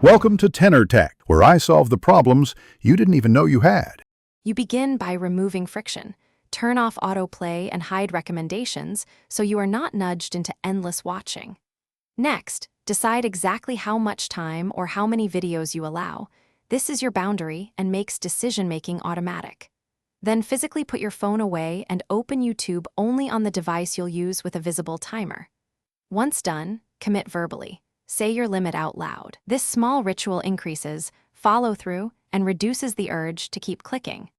Welcome to Tenor Tech, where I solve the problems you didn't even know you had. You begin by removing friction. Turn off autoplay and hide recommendations so you are not nudged into endless watching. Next, decide exactly how much time or how many videos you allow. This is your boundary and makes decision-making automatic. Then physically put your phone away and open YouTube only on the device you'll use with a visible timer. Once done, commit verbally. Say your limit out loud. This small ritual increases follow-through and reduces the urge to keep clicking.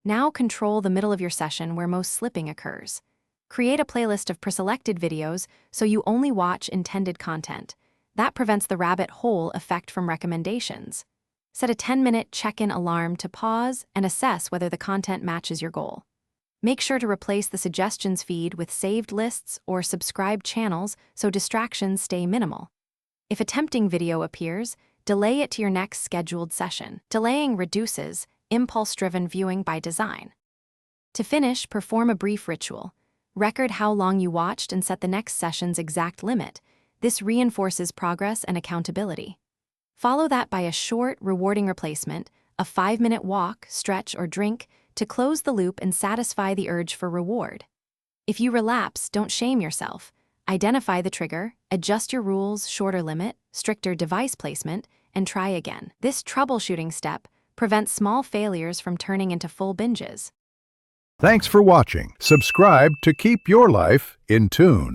Now control the middle of your session where most slipping occurs. Create a playlist of preselected videos so you only watch intended content. That prevents the rabbit hole effect from recommendations. Set a 10-minute check-in alarm to pause and assess whether the content matches your goal. Make sure to replace the suggestions feed with saved lists or subscribed channels so distractions stay minimal. If a tempting video appears, delay it to your next scheduled session. Delaying reduces impulse-driven viewing by design. To finish, perform a brief ritual. Record how long you watched and set the next session's exact limit. This reinforces progress and accountability. Follow that by a short, rewarding replacement, a 5-minute walk, stretch, or drink to close the loop and satisfy the urge for reward. If you relapse, don't shame yourself. Identify the trigger, adjust your rules, shorter limit, stricter device placement, and try again. This troubleshooting step prevents small failures from turning into full binges. Thanks for watching. Subscribe to keep your life in tune.